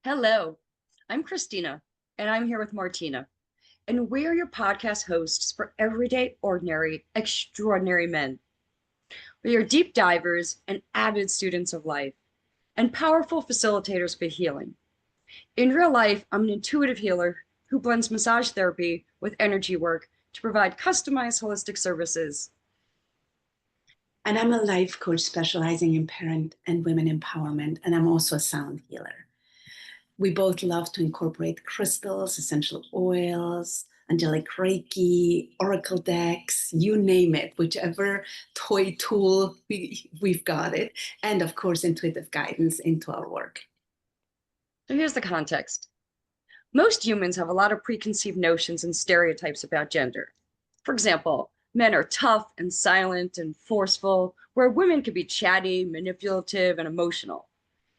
Hello, I'm Christina, and I'm here with Martina, and we're your podcast hosts for everyday, ordinary, extraordinary men. We are deep divers and avid students of life, and powerful facilitators for healing. In real life, I'm an intuitive healer who blends massage therapy with energy work to provide customized holistic services. And I'm a life coach specializing in parent and women empowerment, and I'm also a sound healer. We both love to incorporate crystals, essential oils, angelic Reiki, oracle decks, you name it, whichever toy tool we've got it, and of course, intuitive guidance into our work. So here's the context. Most humans have a lot of preconceived notions and stereotypes about gender. For example, men are tough and silent and forceful, where women can be chatty, manipulative, and emotional.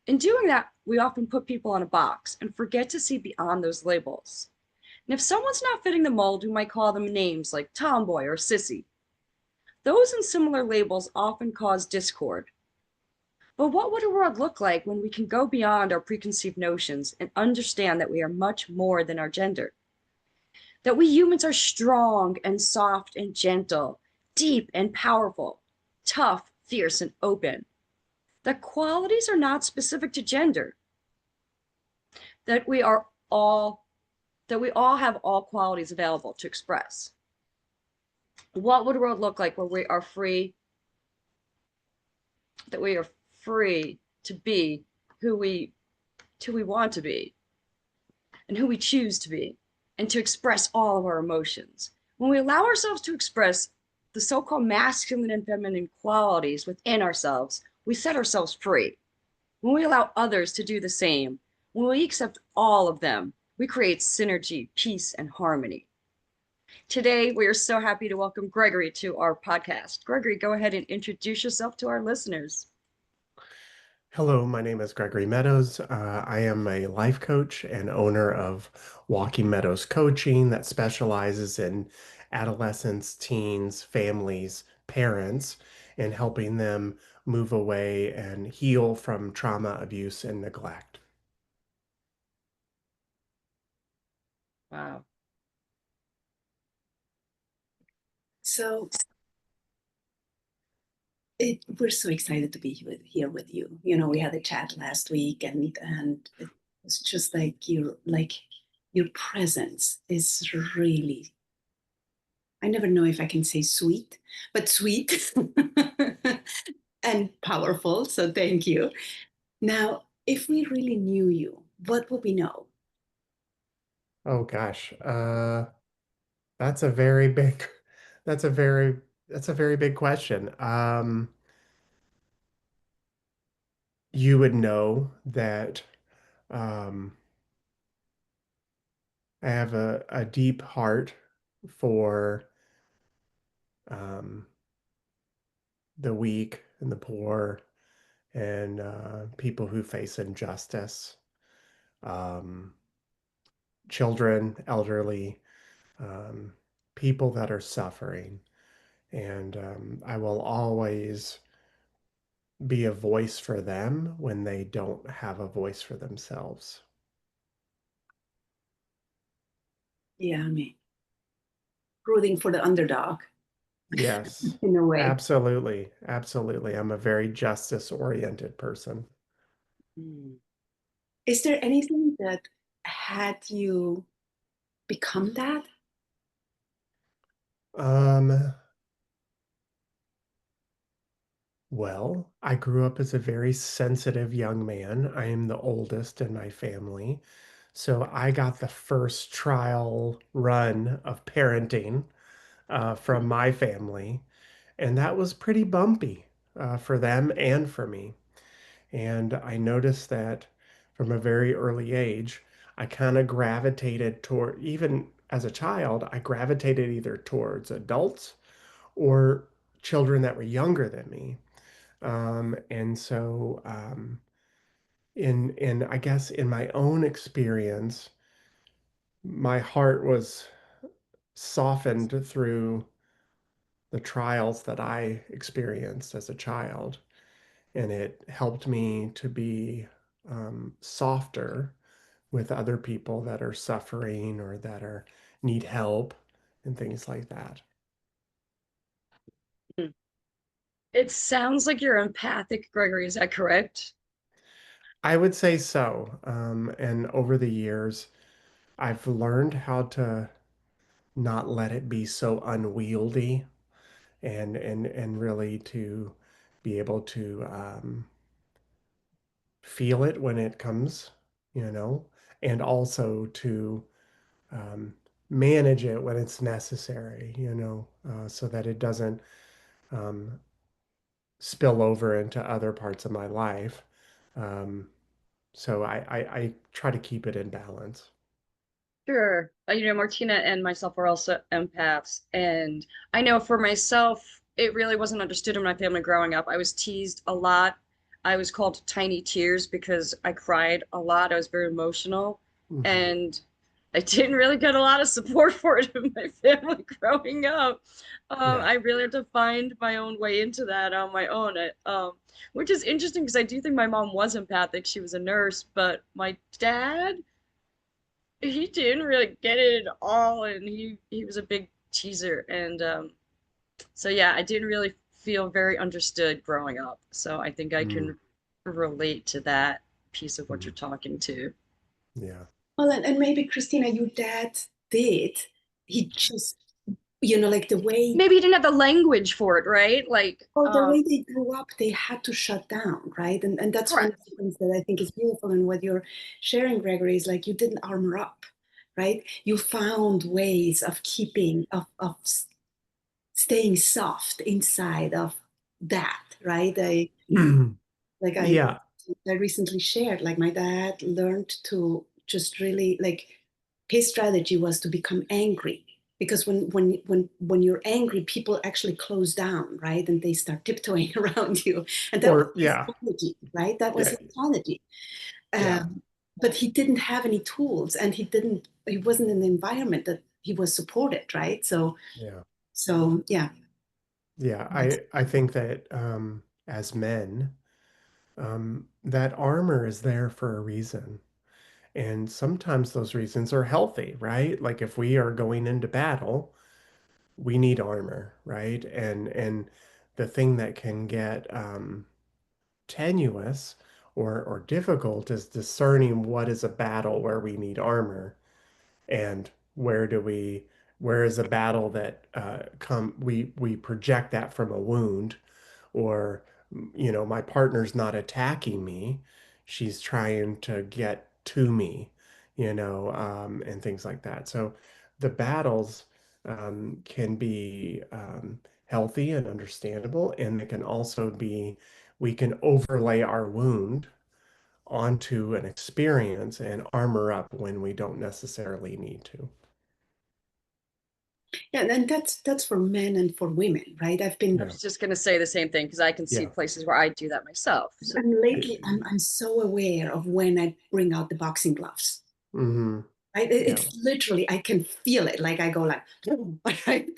In doing that, we often put people in a box and forget to see beyond those labels. And if someone's not fitting the mold, we might call them names like tomboy or sissy. Those and similar labels often cause discord. But what would a world look like when we can go beyond our preconceived notions and understand that we are much more than our gender? That we humans are strong and soft and gentle, deep and powerful, tough, fierce, and open. That qualities are not specific to gender. That we all have all qualities available to express. What would a world look like where we are free, that we are free to be who we want to be and who we choose to be and to express all of our emotions? When we allow ourselves to express the so-called masculine and feminine qualities within ourselves, we set ourselves free. When we allow others to do the same, when we accept all of them, we create synergy, peace, and harmony. Today, we are so happy to welcome Gregory to our podcast. Gregory, go ahead and introduce yourself to our listeners. Hello, my name is Gregory Meadows. I am a life coach and owner of Walking Meadows Coaching that specializes in adolescents, teens, families, parents, and helping them move away and heal from trauma, abuse, and neglect. Wow. So we're so excited to be here with you. You know, we had a chat last week, and it was just your presence is really, I never know if I can say sweet, but sweet and powerful. So thank you. Now, if we really knew you, what would we know? Oh gosh, that's a very big, that's a very, that's a very big question. You would know that um, I have a deep heart for um, the weak and the poor and people who face injustice, um, children, elderly, um, people that are suffering. And I will always be a voice for them when they don't have a voice for themselves. Yeah, I mean, rooting for the underdog Yes, in a way. absolutely. Absolutely. I'm a very justice-oriented person. Mm. Is there anything that had you become that? Um, Well, I grew up as a very sensitive young man. I am the oldest in my family. So I got the first trial run of parenting from my family. And that was pretty bumpy for them and for me. And I noticed that from a very early age, I kind of gravitated toward, even as a child, I gravitated either towards adults or children that were younger than me. And so, in I guess in my own experience, my heart was softened through the trials that I experienced as a child, and it helped me to be softer with other people that are suffering or that are need help and things like that. Hmm. It sounds like you're empathic, Gregory. Is that correct? I would say so. And over the years, I've learned how to not let it be so unwieldy and really to be able to feel it when it comes, you know, and also to um, manage it when it's necessary, so that it doesn't um, spill over into other parts of my life. Um, so I try to keep it in balance. Sure. Martina and myself are also empaths. And I know for myself, it really wasn't understood in my family growing up. I was teased a lot. I was called Tiny Tears because I cried a lot. I was very emotional. Hmm. And I didn't really get a lot of support for it in my family growing up. Yeah. I really had to find my own way into that on my own. Which is interesting because I do think my mom was empathic. She was a nurse, but my dad he didn't really get it at all, and he was a big teaser, and so yeah, I didn't really feel very understood growing up. So I think I Mm. can relate to that piece of what Mhm. you're talking to. Yeah. Well, and maybe Christina, your dad did. He just, like the way, Maybe he didn't have the language for it, right? Like, or the way they grew up, they had to shut down, right? And that's one of correct. the things that I think is beautiful. And what you're sharing, Gregory, is like you didn't armor up, right? You found ways of keeping, of staying soft inside of that, right? Like I Yeah. I recently shared, like my dad learned to just really like his strategy was to become angry because when you're angry, people actually close down, right? And they start tiptoeing around you. And that was Or his yeah. strategy, right? That was Yeah. his strategy. Yeah. But he didn't have any tools and he wasn't in the environment that he was supported, right? Yeah. So yeah. Yeah. I think that as men, that armor is there for a reason. And sometimes those reasons are healthy, right? Like if we are going into battle, we need armor, right? And the thing that can get tenuous or difficult is discerning what is a battle where we need armor and where is a battle that we project that from a wound or my partner's not attacking me, she's trying to get to me, and things like that. So the battles can be healthy and understandable, and it can also be we can overlay our wound onto an experience and armor up when we don't necessarily need to. Yeah, and that's for men and for women, right? I Yeah. was just gonna say the same thing because I can see Yeah. places where I do that myself. So And lately I'm so aware of when I bring out the boxing gloves. Hmm. Right? Yeah. It's literally I can feel it. Like I go like, right?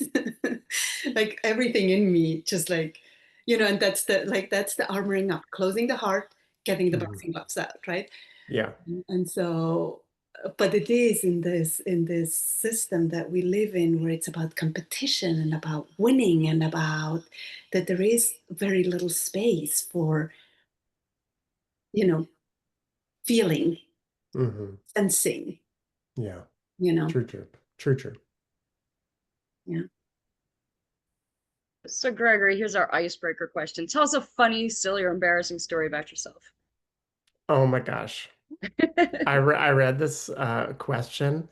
Like everything in me, just like, and that's the armoring up, closing the heart, getting the Hmm. boxing gloves out, right? Yeah. And so, but it is in this system that we live in where it's about competition and about winning and about that there is very little space for, you know, feeling, Hmm. sensing, Yeah. you know. True, true. True, true. Yeah. so Gregory, here's our icebreaker question. Tell us a funny, silly, or embarrassing story about yourself. Oh my gosh. I read this question,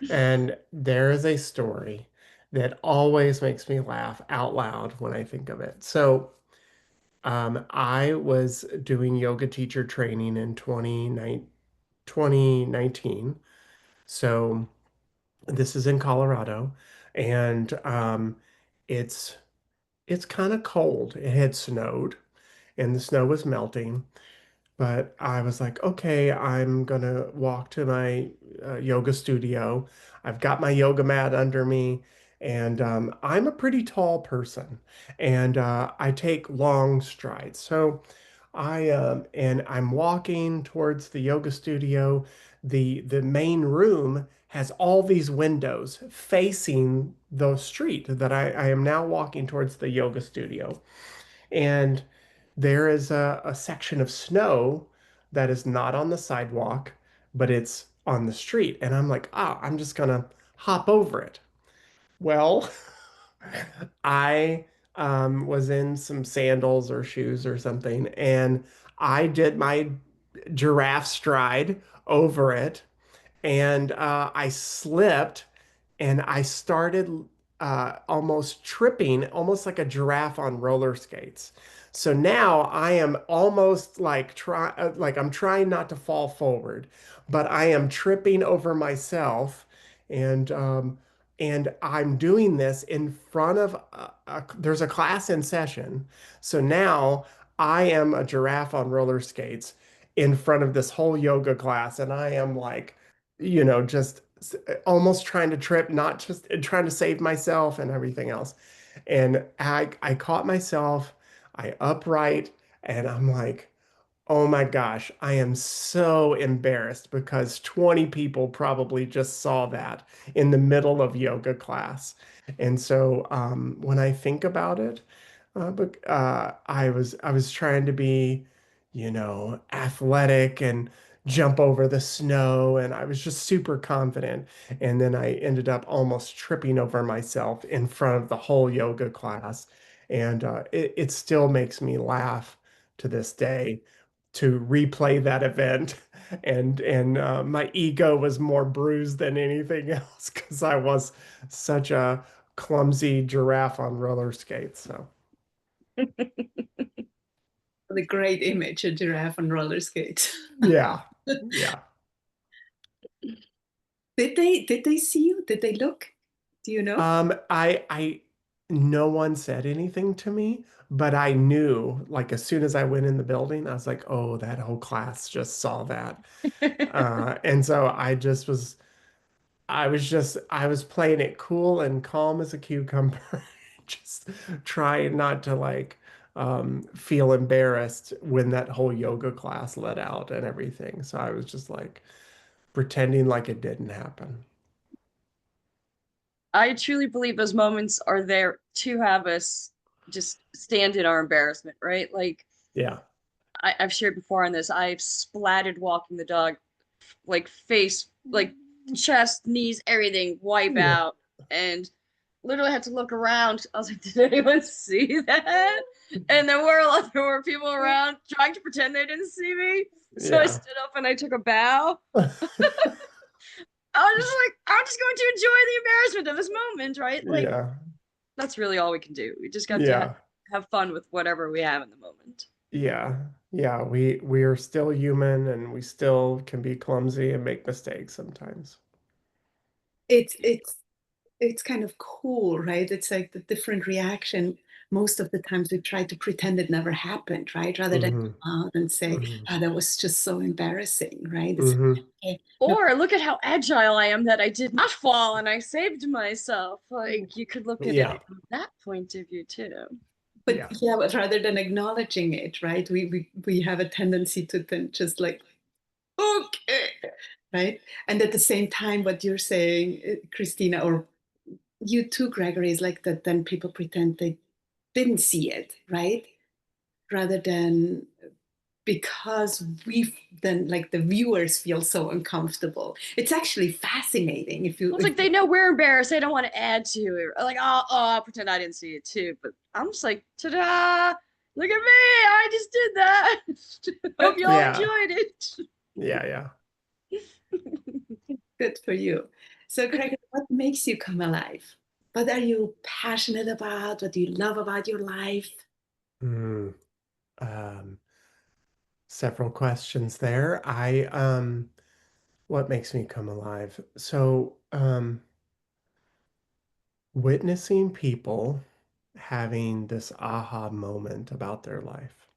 and there is a story that always makes me laugh out loud when I think of it. So, I was doing yoga teacher training in 2019. So, this is in Colorado, and it's it's kind of cold. It had snowed, and the snow was melting. But I was like, okay, I'm gonna walk to my yoga studio. I've got my yoga mat under me, and I'm a pretty tall person, and I take long strides. So And I'm walking towards the yoga studio. The main room has all these windows facing the street that I am now walking towards the yoga studio. And there is a section of snow that is not on the sidewalk, but it's on the street. And I'm like, ah, I'm just gonna hop over it. Well, I was in some sandals or shoes or something, and I did my giraffe stride over it, and I slipped and I started almost tripping, almost like a giraffe on roller skates. So now I am almost like I'm trying not to fall forward, but I am tripping over myself, and I'm doing this in front of there's a class in session. So now I am a giraffe on roller skates in front of this whole yoga class, and I am like, just almost trying to trip, not just trying to save myself and everything else. And I caught myself, I upright, and I'm like, oh my gosh, I am so embarrassed because 20 people probably just saw that in the middle of yoga class. And so when I think about it, but I was trying to be, athletic and jump over the snow, and I was just super confident. And then I ended up almost tripping over myself in front of the whole yoga class. And it still makes me laugh to this day to replay that event. And my ego was more bruised than anything else because I was such a clumsy giraffe on roller skates. So The great image, a giraffe on roller skates. yeah, yeah. Did they see you? Did they look? Do you know? No one said anything to me, but I knew, like, as soon as I went in the building, I was like, oh, that whole class just saw that. And so I was playing it cool and calm as a cucumber, just trying not to like feel embarrassed when that whole yoga class let out and everything. So I was just like pretending like it didn't happen. I truly believe those moments are there to have us just stand in our embarrassment, right? Like Yeah. I've shared before on this, I've splatted walking the dog, like face, like chest, knees, everything, wipe Yeah. out, and literally had to look around. I was like, did anyone see that? And there were people around trying to pretend they didn't see me. So I Yeah. stood up and I took a bow. I was just like, I'm just going to enjoy the embarrassment of this moment, right? Like Yeah. that's really all we can do. We just got to Yeah. have fun with whatever we have in the moment. Yeah. Yeah. We are still human and we still can be clumsy and make mistakes sometimes. It's it's it's kind of cool, right? It's like the different reaction. Most of the times we try to pretend it never happened, right? Rather than Hmm. come out and say, Hmm. "Oh, that was just so embarrassing," right? It's Hmm. okay. No, Or look at how agile I am that I did not fall and I saved myself. Like you could look at Yeah. it from that point of view too. but Yeah. yeah, but rather than acknowledging it, right? We have a tendency to then just like, okay, right? And at the same time, what you're saying, Christina, or you too, Gregory, is like that. Then people pretend they didn't see it, right? Rather than because we then like the viewers feel so uncomfortable. It's actually fascinating if I you was if like, they know we're embarrassed. They don't want to add to it. Like, I'll pretend I didn't see it too. But I'm just like, ta-da! Look at me! I just did that. Hope you all Yeah. enjoyed it. Yeah. Yeah. good for you. So, Craig, what makes you come alive? What are you passionate about? What do you love about your life? Mm. Um, Several questions there. What makes me come alive? So, witnessing people having this aha moment about their life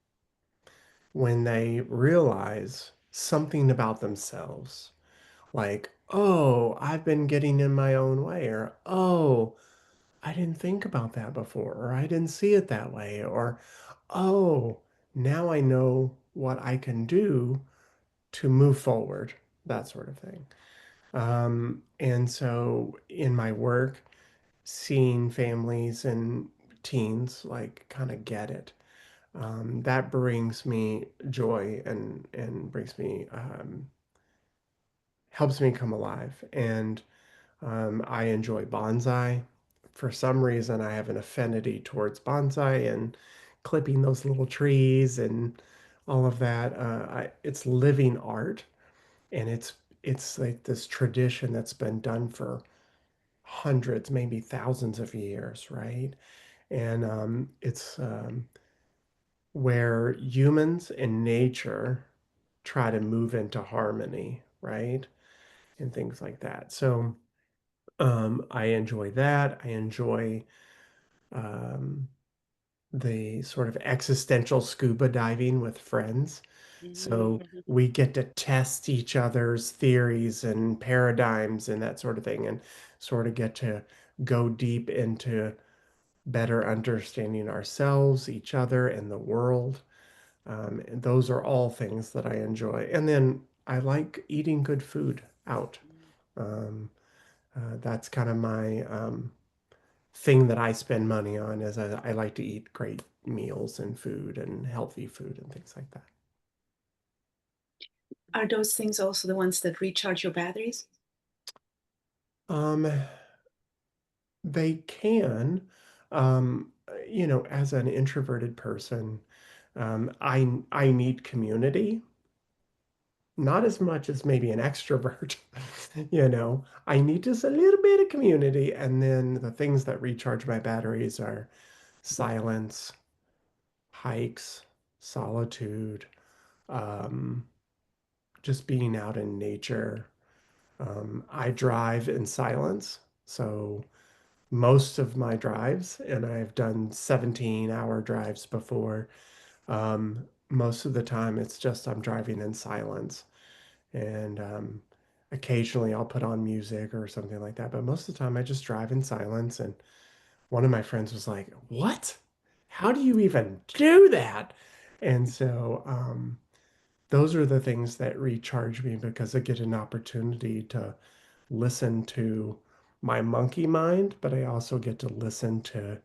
when they realize something about themselves, like, oh, I've been getting in my own way, or oh, I didn't think about that before, or I didn't see it that way, or oh, now I know what I can do to move forward, that sort of thing. And so in my work, seeing families and teens like kind of get it, that brings me joy and brings me helps me come alive. And I enjoy bonsai. For some reason, I have an affinity towards bonsai and clipping those little trees and all of that. It's living art, and it's like this tradition that's been done for hundreds, maybe thousands of years, right? And it's where humans and nature try to move into harmony, right? And things like that. So I enjoy that. I enjoy um, the sort of existential scuba diving with friends. So we get to test each other's theories and paradigms and that sort of thing, and sort of get to go deep into better understanding ourselves, each other, and the world. And those are all things that I enjoy. And then I like eating good food out. Um, that's kind of my thing that I spend money on is I like to eat great meals and food and healthy food and things like that. Are those things also the ones that recharge your batteries? Um, they can, as an introverted person, I need community, not as much as maybe an extrovert. I need just a little bit of community, and then the things that recharge my batteries are silence, hikes, solitude, um, just being out in nature. I drive in silence. So most of my drives, and I've done 17-hour drives before, most of the time it's just I'm driving in silence. And occasionally I'll put on music or something like that. But most of the time I just drive in silence. And one of my friends was like, "What? How do you even do that?" And so those are the things that recharge me because I get an opportunity to listen to my monkey mind, but I also get to listen to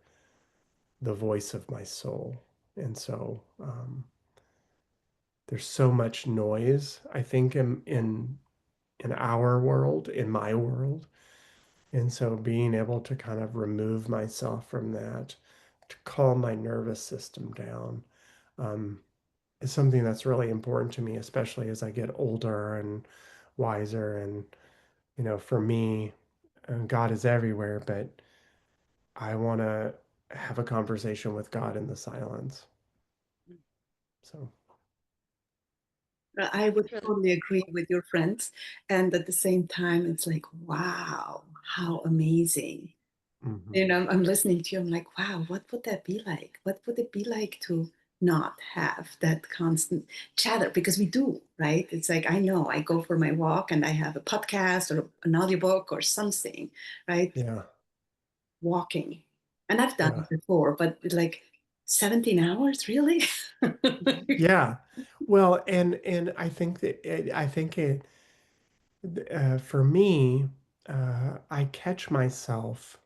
the voice of my soul. And so there's so much noise, I think, in our world, in my world. And so being able to kind of remove myself from that, to calm my nervous system down, um, is something that's really important to me, especially as I get older and wiser. And, for me, God is everywhere, but I want to have a conversation with God in the silence. So, I would Thanks for totally agree with your friends. And at the same time, it's like, wow, how amazing. mhm. I'm listening to you. I'm like, wow, what would that be like? What would it be like to not have that constant chatter? Because we do, right? It's like, I know I go for my walk and I have a podcast or an audiobook or something, right? Yeah, Walking. And I've done yeah, it before, but like 17 hours, really? yeah. Well, and I think for me, I catch myself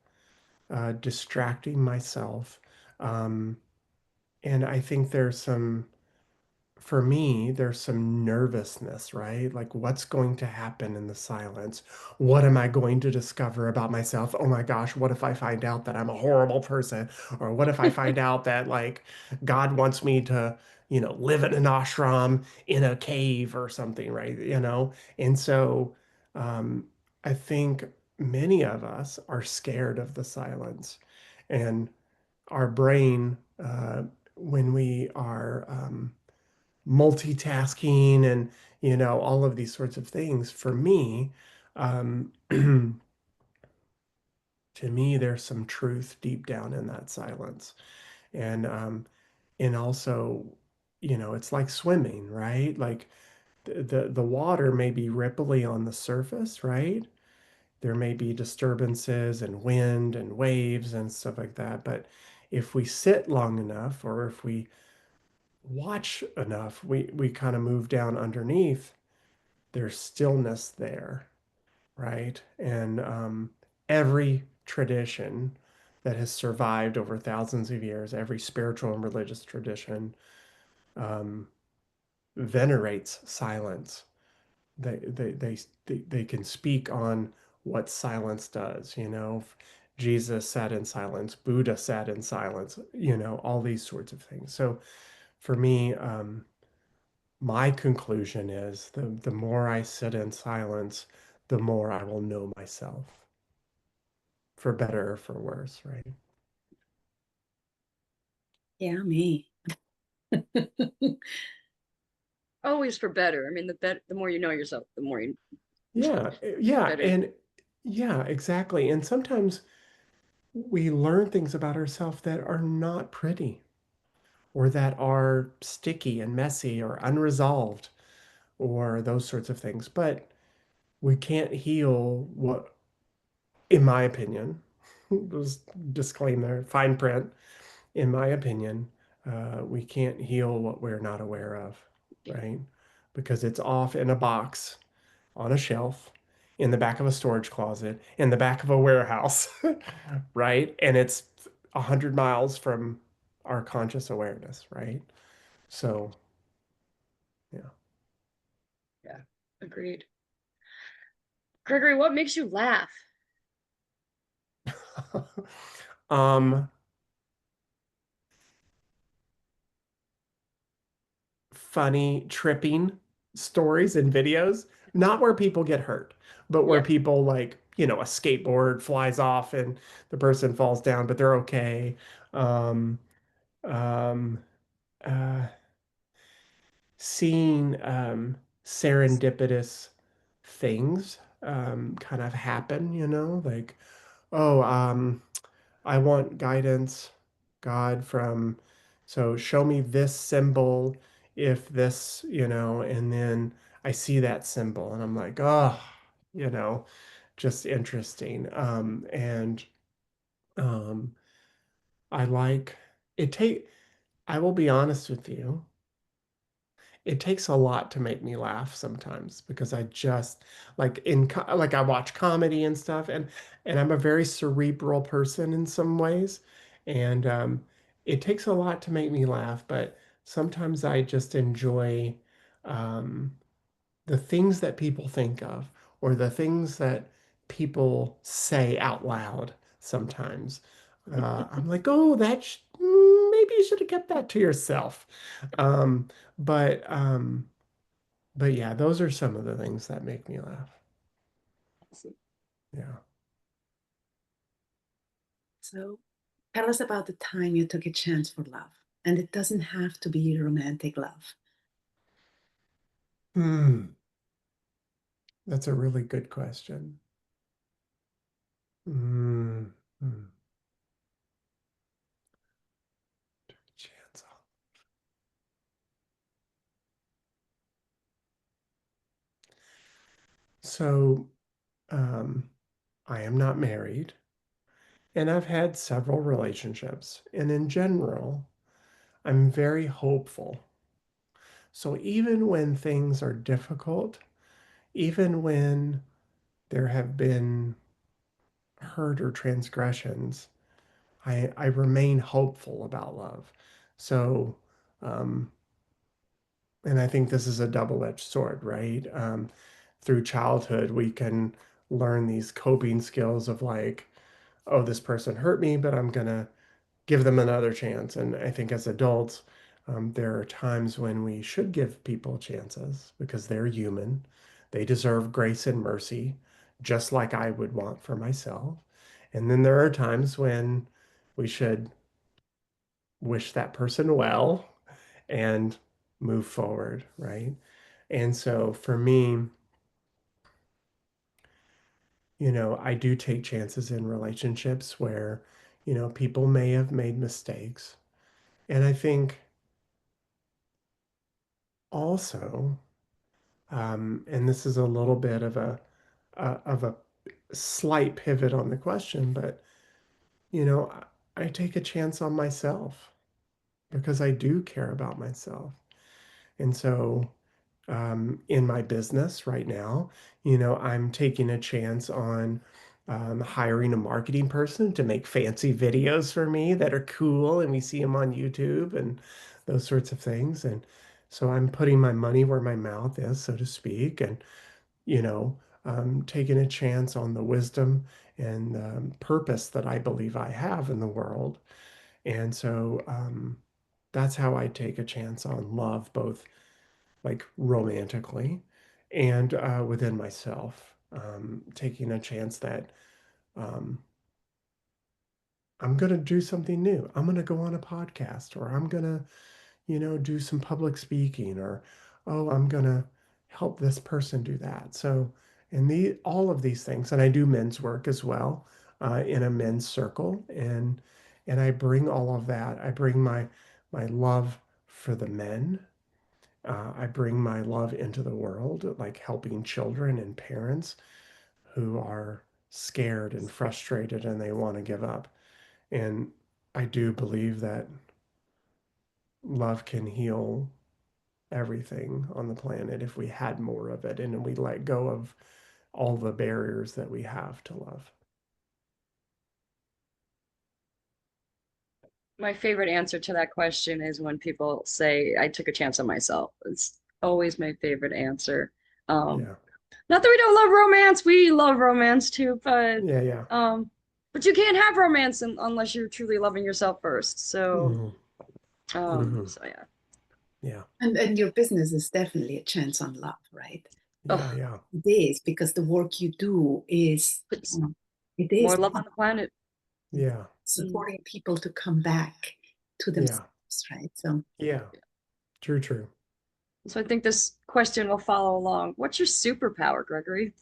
distracting myself, um, and I think for me, there's some nervousness, right? Like, what's going to happen in the silence? What am I going to discover about myself? Oh my gosh, what if I find out that I'm a horrible person? Or what if I find out that, like, God wants me to, live in an ashram in a cave or something, right? And so um, I think many of us are scared of the silence. And our brain, when we are, multitasking and all of these sorts of things for me, to me there's some truth deep down in that silence. And also, it's like swimming, right? Like the water may be ripply on the surface, right? There may be disturbances and wind and waves and stuff like that, but if we sit long enough, or if we watch enough, we kind of move down underneath. There's stillness there, right? And every tradition that has survived over thousands of years, every spiritual and religious tradition, um, venerates silence. They can speak on what silence does. Jesus sat in silence, Buddha sat in silence, all these sorts of things. So for me, my conclusion is the more I sit in silence, the more I will know myself, for better or for worse, right? Yeah, me. Always for better. I mean, the more you know yourself, the more you Yeah, yeah, better. and yeah, exactly. And sometimes we learn things about ourselves that are not pretty, or that are sticky and messy or unresolved, or those sorts of things. But we can't heal what, in my opinion, was disclaimer, fine print, in my opinion, we can't heal what we're not aware of, right? Because it's off in a box on a shelf in the back of a storage closet in the back of a warehouse, right? And it's 100 miles from our conscious awareness, right? So, yeah. Yeah, agreed. Gregory, what makes you laugh? um, Funny, tripping stories and videos, not where people get hurt, but where Yeah. people, like, a skateboard flies off and the person falls down, but they're okay. Um, um, uh, Seeing serendipitous things kind of happen, like, oh, I want guidance, God, so show me this symbol if this, and then I see that symbol and I'm like, oh, you know, just interesting. And um, I like I will be honest with you, it takes a lot to make me laugh sometimes because I just like I watch comedy and stuff, and I'm a very cerebral person in some ways, and it takes a lot to make me laugh, but sometimes I just enjoy um, the things that people think of, or the things that people say out loud sometimes. I'm like, oh, maybe you should have kept that to yourself. Um, but um, but yeah, those are some of the things that make me laugh. Yeah. So tell us about the time you took a chance for love. And it doesn't have to be romantic love. Hmm. That's a really good question. Hmm. Hmm. Chance. So, um, I am not married, and I've had several relationships, and in general, I'm very hopeful. So even when things are difficult, even when there have been hurt or transgressions, I remain hopeful about love. So, um, and I think this is a double-edged sword, right? Through childhood, we can learn these coping skills of, like, oh, this person hurt me, but I'm gonna give them another chance. And I think as adults, there are times when we should give people chances because they're human. They deserve grace and mercy, just like I would want for myself. And then there are times when we should wish that person well and move forward, right? And so for me, I do take chances in relationships where, people may have made mistakes. And I think also, and this is a little bit of a slight pivot on the question, but I take a chance on myself. because I do care about myself. And so, in my business right now, I'm taking a chance on hiring a marketing person to make fancy videos for me that are cool, and we see them on YouTube and those sorts of things. And so I'm putting my money where my mouth is, so to speak, and you know, taking a chance on the wisdom and purpose that I believe I have in the world. And so that's how I take a chance on love, both like romantically and within myself, taking a chance that um, I'm going to do something new. I'm going to go on a podcast, or I'm going to, do some public speaking, or, oh, I'm going to help this person do that. So, and all of these things, and I do men's work as well, in a men's circle. And I bring all of that. I bring my love for the men. I bring my love into the world, like helping children and parents who are scared and frustrated and they want to give up. And I do believe that love can heal everything on the planet if we had more of it and we let go of all the barriers that we have to love. My favorite answer to that question is when people say, I took a chance on myself. It's always my favorite answer. Um, Yeah. Not that we don't love romance, we love romance too, Yeah. Yeah. um, but you can't have romance unless you're truly loving yourself first. Hmm. Hmm. So yeah. Yeah. And your business is definitely a chance on love, right? Yeah. Oh, Yeah. It is, because the work you do is, puts it more is love on the planet. Yeah. Mm. supporting people to come back to Yeah. themselves, right? So Yeah. True, true. So I think this question will follow along. What's your superpower, Gregory?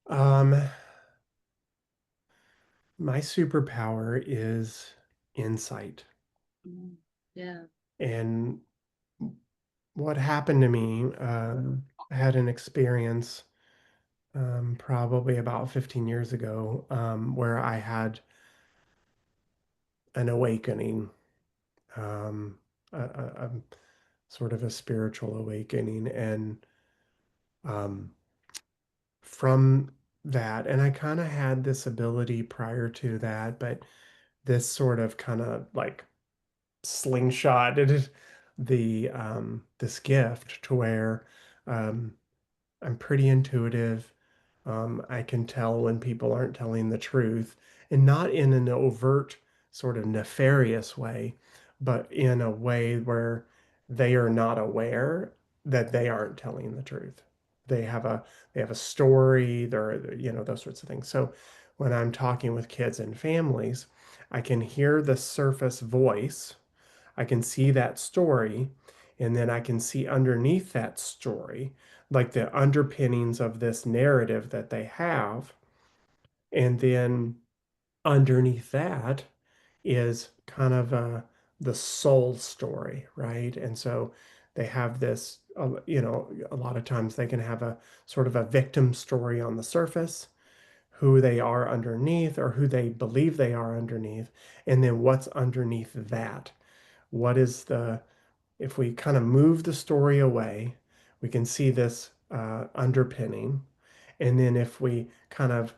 Um, my superpower is insight. Mm, yeah. And what happened to me, I had an experience probably about 15 years ago, where I had an awakening, um, a sort of a spiritual awakening. And um, from that, and I kind of had this ability prior to that, but this sort of kind of like slingshotted this gift to where um, I'm pretty intuitive. I can tell when people aren't telling the truth, and not in an overt sort of nefarious way, but in a way where they are not aware that they aren't telling the truth. They have a they have a story, they're, those sorts of things. So when I'm talking with kids and families, I can hear the surface voice, I can see that story, and then I can see underneath that story, like the underpinnings of this narrative that they have. And then underneath that is kind of the soul story, right? And so they have this, a lot of times they can have a sort of a victim story on the surface, who they are underneath or who they believe they are underneath, and then what's underneath that. What is the If we kind of move the story away, we can see this underpinning. And then if we kind of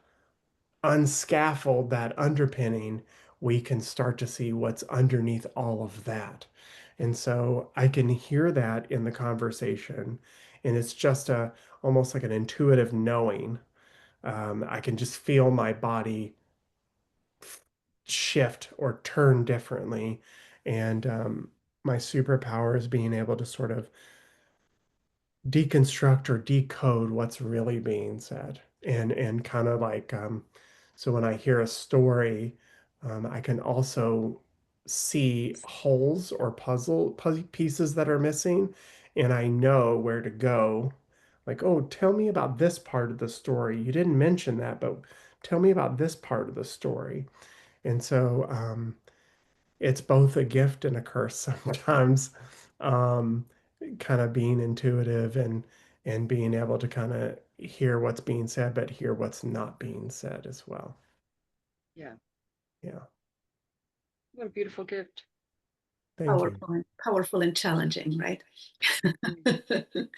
unscaffold that underpinning, we can start to see what's underneath all of that. And so I can hear that in the conversation. And it's just almost like an intuitive knowing. I can just feel my body shift or turn differently. And my superpower is being able to sort of deconstruct or decode what's really being said, and kind of like so when I hear a story, I can also see holes or puzzle pieces that are missing, and I know where to go, like, oh, tell me about this part of the story, you didn't mention that, but tell me about this part of the story. And so it's both a gift and a curse sometimes. Um, Kind of being intuitive and being able to kind of hear what's being said, but hear what's not being said as well. Yeah. Yeah. What a beautiful gift. Thank you. Powerful and challenging, right? Mm.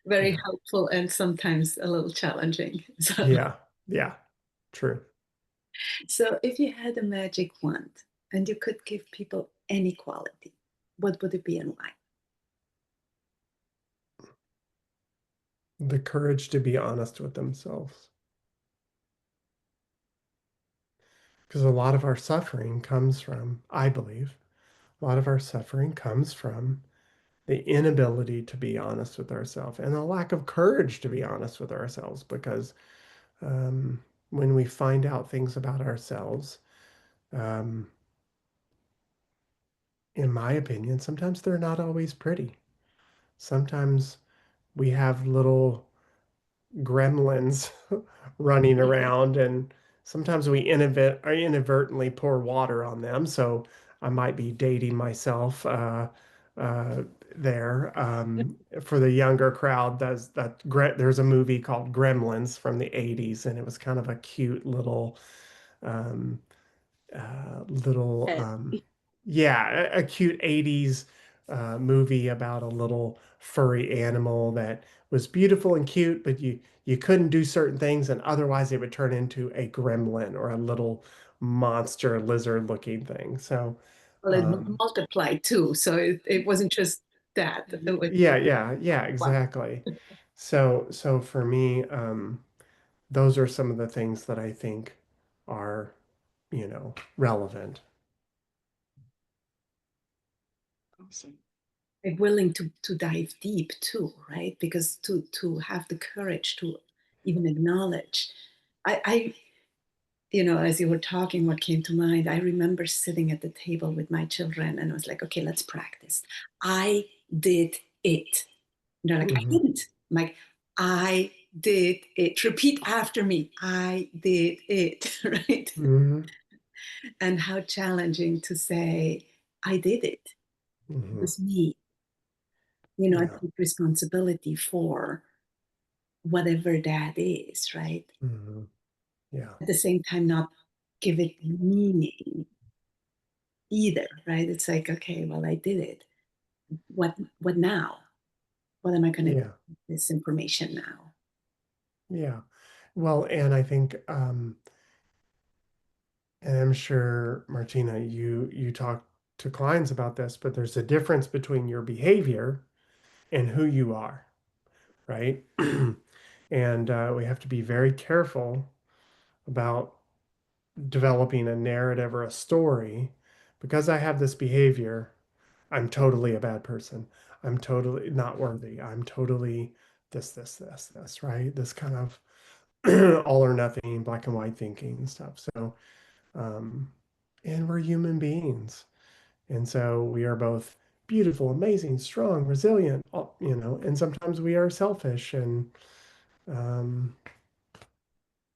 Very Yeah. helpful and sometimes a little challenging. So, Yeah. Yeah. True. so if you had a magic wand and you could give people any quality, what would it be and why? The courage to be honest with themselves. Because a lot of our suffering comes from, I believe, a lot of our suffering comes from the inability to be honest with ourselves and the lack of courage to be honest with ourselves. Because um, when we find out things about ourselves, um, in my opinion, sometimes they're not always pretty. Sometimes we have little gremlins running around, and sometimes we inadvertently pour water on them. So I might be dating myself uh, there. For the younger crowd, there's a movie called Gremlins from the 80s, and it was kind of a cute um, little Ed. yeah, a cute 80s movie about a little furry animal that was beautiful and cute, but you couldn't do certain things, and otherwise it would turn into a gremlin or a little monster lizard looking thing. So Well, it um, multiplied too. So it wasn't just that. It was, yeah, exactly. So for me, those are some of the things that I think are, relevant. Awesome. willing to dive deep too, right? Because to have the courage to even acknowledge. I as you were talking, what came to mind, I remember sitting at the table with my children and I was like, okay, let's practice. I did it. And they're like, I Hmm. didn't. I'm like, I did it. Repeat after me. I did it. Right? Hmm. And how challenging to say, I did it. It Hmm. was me. I Yeah. take responsibility for whatever that is, right? Hmm. Yeah. At the same time, not give it meaning either, right? It's like, okay, well, I did it. What now? What am I going to do Yeah. with this information now? Yeah. Well, and I think, and I'm sure, Martina, you talk to clients about this, but there's a difference between your behavior and who you are, right? And we have to be very careful about developing a narrative or a story. Because I have this behavior, I'm totally a bad person. I'm totally not worthy. I'm totally this, right? This kind of all or nothing, black and white thinking and stuff. So, um, and we're human beings. And so we are both beautiful, amazing, strong, resilient, and sometimes we are selfish and um,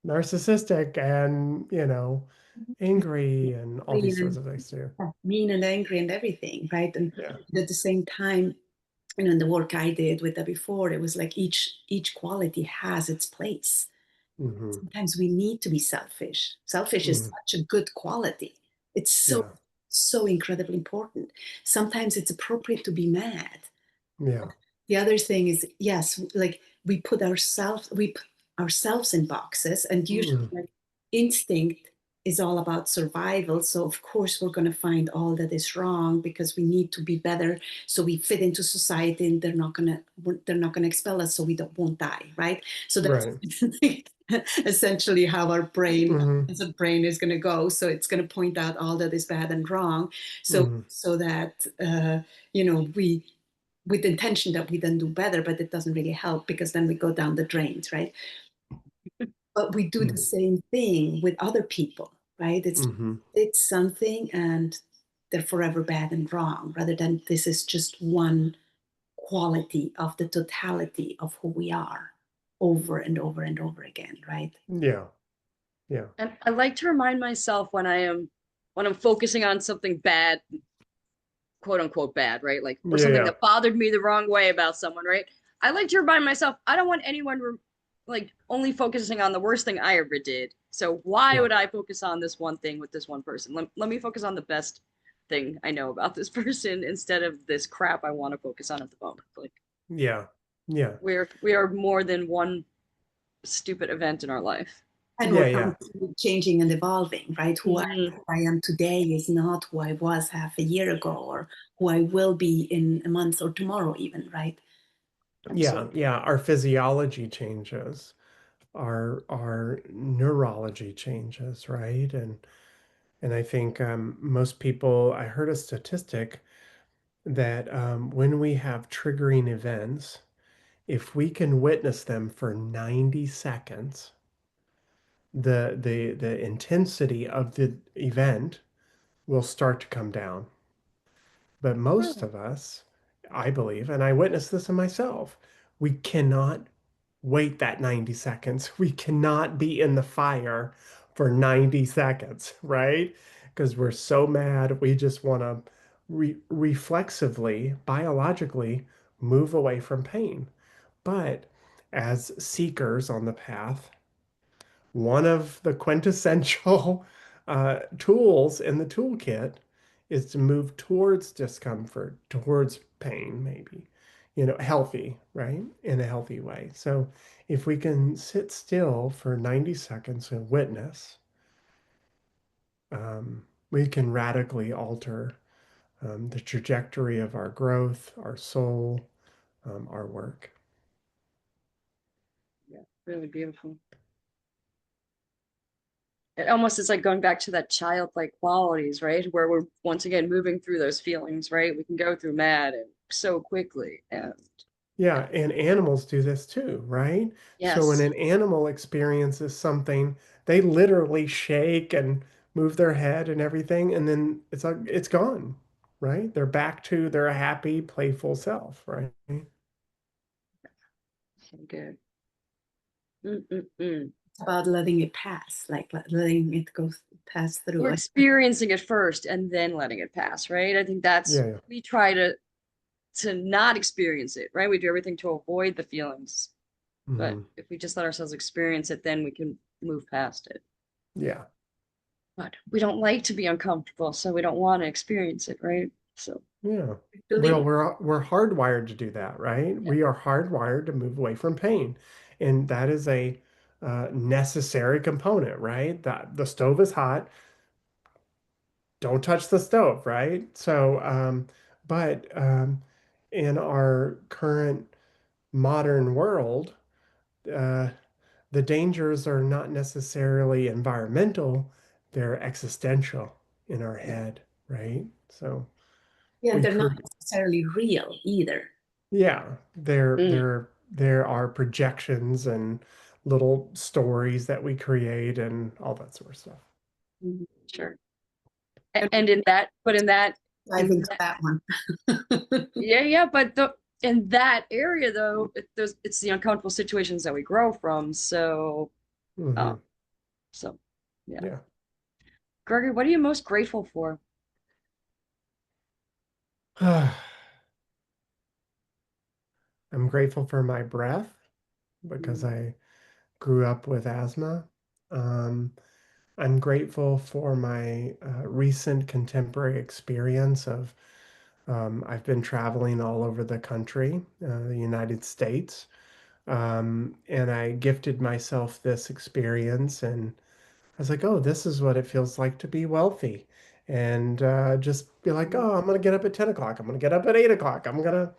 narcissistic and, angry and all these Mean sorts and of things too. mean and angry and everything, right? And Yeah. at the same time, in the work I did with that before, it was like each quality has its place. Hmm. Sometimes we need to be selfish. Selfish is Hmm. such a good quality. It's so, Yeah. so incredibly important. Sometimes it's appropriate to be mad. Yeah. The other thing is, yes, like we put ourselves in boxes, and usually Mm. like instinct is all about survival. So of course we're going to find all that is wrong because we need to be better. So we fit into society, and they're not gonna expel us, so we won't die, right? So that's Right. essentially how our brain Hmm. as a brain is going to go. So it's going to point out all that is bad and wrong, Hmm. so that we with the intention that we then do better, but it doesn't really help because then we go down the drains, right? But we do the same thing with other people, right? Hmm. It's something and they're forever bad and wrong, rather than this is just one quality of the totality of who we are over and over and over again, right? Yeah. Yeah. And I like to remind myself when I'm focusing on something bad, quote unquote bad, right? Like, or Yeah. something Yeah. that bothered me the wrong way about someone, right? I like to remind myself I don't want anyone like only focusing on the worst thing I ever did. So why Yeah. would I focus on this one thing with this one person? Let me focus on the thing I know about this person instead of this crap I want to focus on at the moment. Like Yeah. Yeah. we are more than one stupid event in our life. And Yeah. we're Yeah. constantly changing and evolving, right? Mhm. Who I am today is not who I was half a year ago, or who I will be in a month or tomorrow, even, right? Yeah. Absolutely. Yeah. Our physiology changes. Our neurology changes, right? And I think most people, I heard a statistic that when we have triggering events, if we can witness them for 90 seconds, the intensity of the event will start to come down. But most Really? of us, I believe, and I witnessed this in myself, we cannot wait that 90 seconds. We cannot be in the fire for 90 seconds, right? Because we're so mad, we just want to reflexively, biologically move away from pain. But as seekers on the path, one of the quintessential tools in the toolkit is to move towards discomfort, towards pain, maybe, healthy, right? In a healthy way. So if we can sit still for 90 seconds and witness, we can radically alter the trajectory of our growth, our soul, our work. Yeah, really beautiful. It almost is like going back to that childlike qualities, right? Where we're once again moving through those feelings, right? We can go through mad and so quickly. And yeah. Yeah, and animals do this too, right? So when Yes. an animal experiences something, they literally shake and move their head and everything, and then it's like it's gone, right? They're back to their happy, playful self, right? So good. Mm-mm-mm. It's about letting it pass, like letting it go pass through. We're experiencing it first and then letting it pass, right? I think that's Yeah, yeah. we try to not experience it, right? We do everything to avoid the feelings. But Hmm. if we just let ourselves experience it, then we can move past it. Yeah, But we don't like to be uncomfortable, so we don't want to experience it, right? So yeah. Well, Believe we're hardwired to do that, right? yeah. We are hardwired to move away from pain, and that is a necessary component, right? That the stove is hot, don't touch the stove, right? So, but in our current modern world, uh, the dangers are not necessarily environmental, they're existential in our yeah. head, right? So Yeah, and we they're not could, necessarily real either. yeah, there, Mm, there, there are projections and little stories that we create and all that sort of stuff. mhm, sure. And And in that, but dive in into that, that one. yeah, yeah, but in that area though, it's the uncomfortable situations that we grow from. So, Hmm. um, so yeah. Yeah. Gregory, what are you most grateful for? I'm grateful for my breath because Mm, I grew up with asthma. Um, I'm grateful for my recent contemporary experience of I've been traveling all over the country, the United States, and I gifted myself this experience, and I was like, oh, this is what it feels like to be wealthy. And just be like, mm, oh, I'm gonna get up at 10 o'clock. I'm gonna get up at 8 o'clock. I'm gonna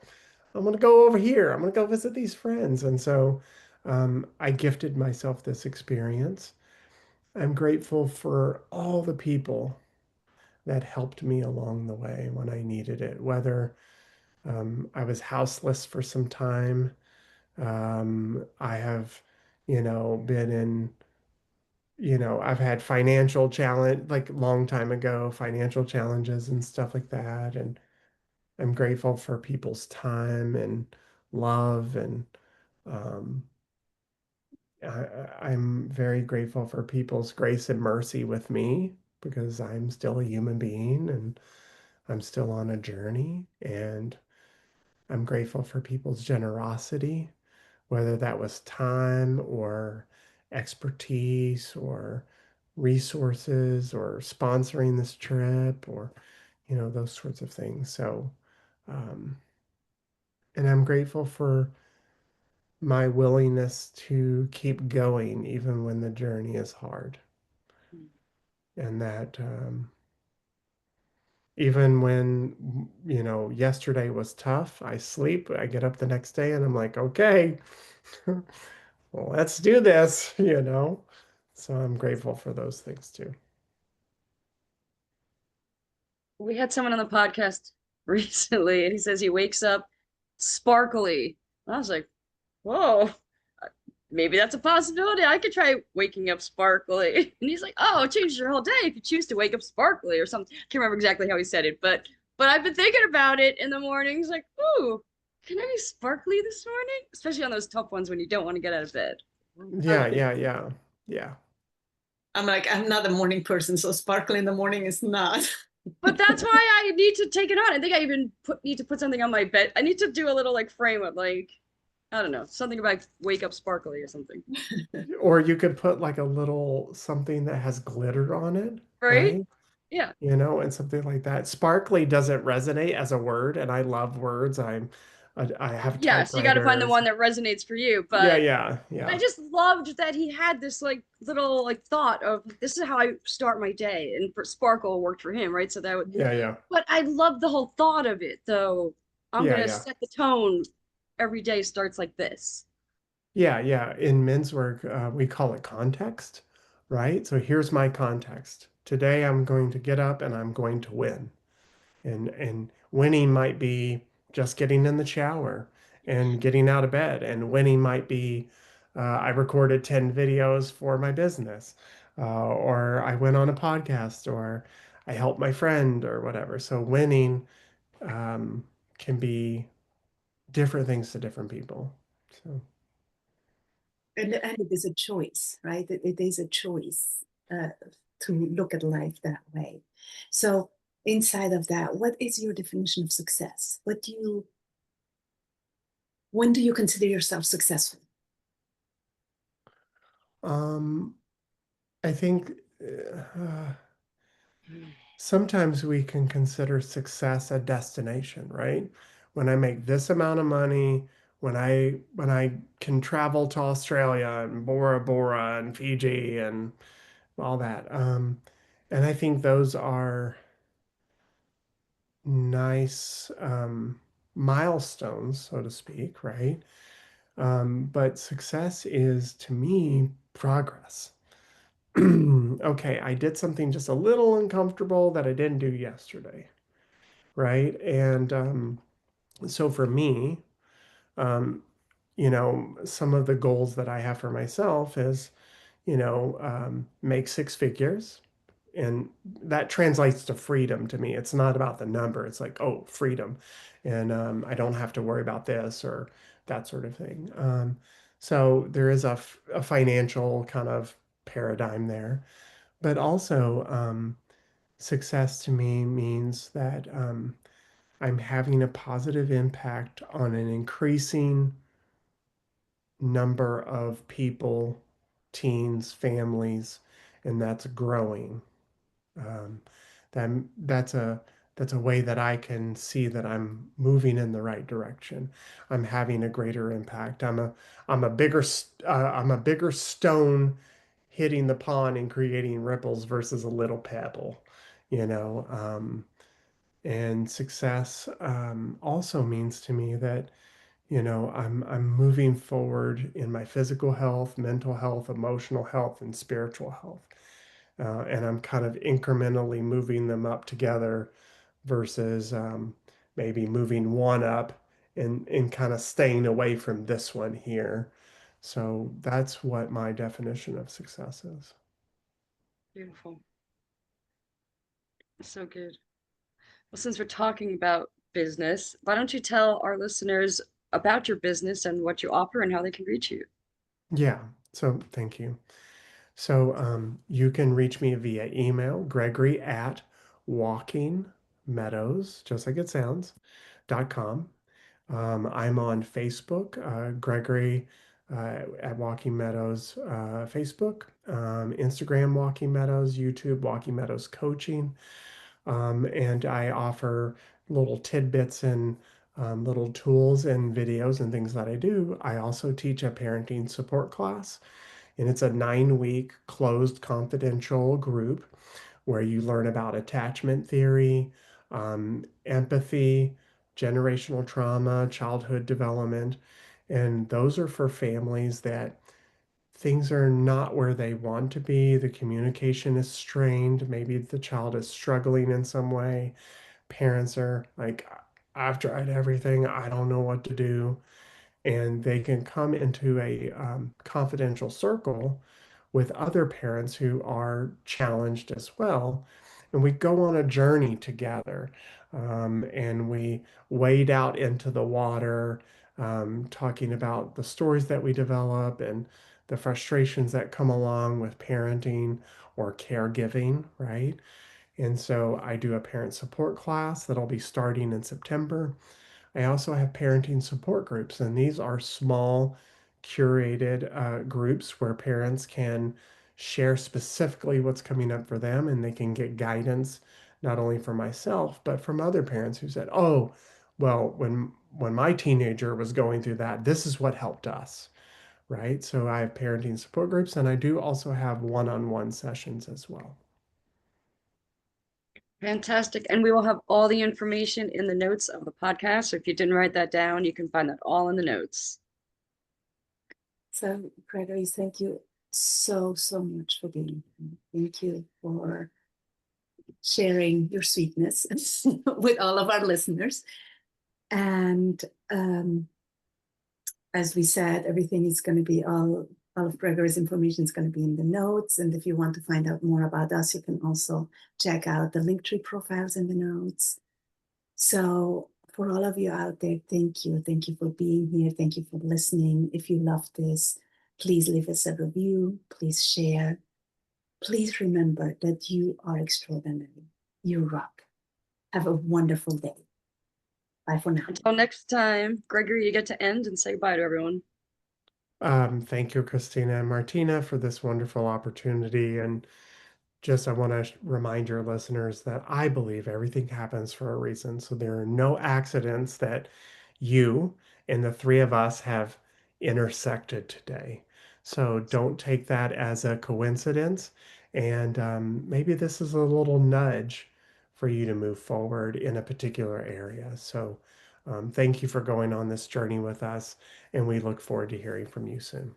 go over here. I'm gonna go visit these friends. And so I gifted myself this experience. I'm grateful for all the people that helped me along the way when I needed it, whether I was houseless for some time. I have, been in, I've had financial challenge, like long time ago, financial challenges and stuff like that. And I'm grateful for people's time and love and um, I'm very grateful for people's grace and mercy with me because I'm still a human being and I'm still on a journey. And I'm grateful for people's generosity, whether that was time or expertise or resources or sponsoring this trip or, those sorts of things. So, um, and I'm grateful for my willingness to keep going even when the journey is hard. And that even when, yesterday was tough, I sleep, I get up the next day and I'm like, okay, well, let's do this. So I'm grateful for those things too. We had someone on the podcast recently, and he says he wakes up sparkly. I was like, whoa, maybe that's a possibility. I could try waking up sparkly. And he's like, oh, it changes your whole day if you choose to wake up sparkly or something. Can't remember exactly how he said it, but I've been thinking about it in the mornings, like, ooh, can I be sparkly this morning? Especially on those tough ones when you don't want to get out of bed. Yeah, yeah, yeah, yeah. I'm like, I'm not a morning person, so sparkle in the morning is not. But that's why I need to take it on. I think I even need to put something on my bed. I need to do a little like frame of like, I don't know, something about wake up sparkly or something. Or you could put like a little something that has glitter on it, Right? right? Yeah. And something like that. Sparkly doesn't resonate as a word, and I love words. I have Yes, you got to find the typewriters. one that resonates for you. Yeah, But yeah, I yeah, just loved that he had this like little like thought of this is how I start my day, and for Sparkle worked for him, right? So that would. yeah, yeah, But I love the whole thought of it, though. I'm yeah, gonna yeah, set the tone. Every day starts like this. yeah, yeah. In men's work, we call it context, right? So here's my context. Today, I'm going to get up and I'm going to win. And winning might be just getting in the shower and getting out of bed. And winning might be I recorded 10 videos for my business, or I went on a podcast, or I helped my friend, or whatever. So winning um, can be different things to different people. So And it is a choice, right? It is a choice to look at life that way. So inside of that, what is your definition of success? When do you consider yourself successful? um, I think sometimes we can consider success a destination, right? When I make this amount of money, when I can travel to Australia and Bora Bora and Fiji and all that. And I think those are nice milestones, so to speak, right? But success is to me progress. Okay, I did something just a little uncomfortable that I didn't do yesterday, right? And so for me, um, some of the goals that I have for myself is, make six figures. And that translates to freedom to me. It's not about the number. It's like, oh, freedom. And I don't have to worry about this or that sort of thing. So there is a financial kind of paradigm there. But also, success to me means that I'm having a positive impact on an increasing number of people, teens, families, and that's growing. Um, that that's a way that I can see that I'm moving in the right direction. I'm having a greater impact. I'm a bigger stone hitting the pond and creating ripples versus a little pebble, you know. And success also means to me that I'm moving forward in my physical health, mental health, emotional health, and spiritual health. And I'm kind of incrementally moving them up together versus maybe moving one up and kind of staying away from this one here. So that's what my definition of success is. Beautiful. So good. Well, since we're talking about business, why don't you tell our listeners about your business and what you offer and how they can reach you? Yeah. So thank you. So you can reach me via email, Gregory at Walking Meadows, just like it sounds, .com. I'm on Facebook, Gregory at Walking Meadows, Facebook, Instagram, Walking Meadows, YouTube, Walking Meadows Coaching. And I offer little tidbits and little tools and videos and things that I do. I also teach a parenting support class, and it's a 9 week closed confidential group where you learn about attachment theory, empathy, generational trauma, childhood development. And those are for families that things are not where they want to be. The communication is strained. Maybe the child is struggling in some way. Parents are like, I've tried everything. I don't know what to do. And they can come into a confidential circle with other parents who are challenged as well. And we go on a journey together, and we wade out into the water, talking about the stories that we develop and the frustrations that come along with parenting or caregiving, right? And so I do a parent support class that'll be starting in September. I also have parenting support groups, and these are small, curated groups where parents can share specifically what's coming up for them, and they can get guidance not only from myself but from other parents who said, "Oh, well, when my teenager was going through that, this is what helped us." Right? So I have parenting support groups, and I do also have one-on-one sessions as well. Fantastic. And we will have all the information in the notes of the podcast. So if you didn't write that down, you can find that all in the notes. So, Gregory, thank you so, so much for being here. Thank you for sharing your sweetness with all of our listeners. And as we said, everything is going to be all of Gregory's information is going to be in the notes. And if you want to find out more about us, you can also check out the Linktree profiles in the notes. So for all of you out there, thank you. Thank you for being here. Thank you for listening. If you love this, please leave us a review. Please share. Please remember that you are extraordinary. You rock. Have a wonderful day. Bye for now. Until next time, Gregory, you get to end and say bye to everyone. Thank you, Christina and Martina, for this wonderful opportunity. And just I want to remind your listeners that I believe everything happens for a reason. So there are no accidents that you and the three of us have intersected today. So don't take that as a coincidence. And maybe this is a little nudge for you to move forward in a particular area. So thank you for going on this journey with us. And we look forward to hearing from you soon.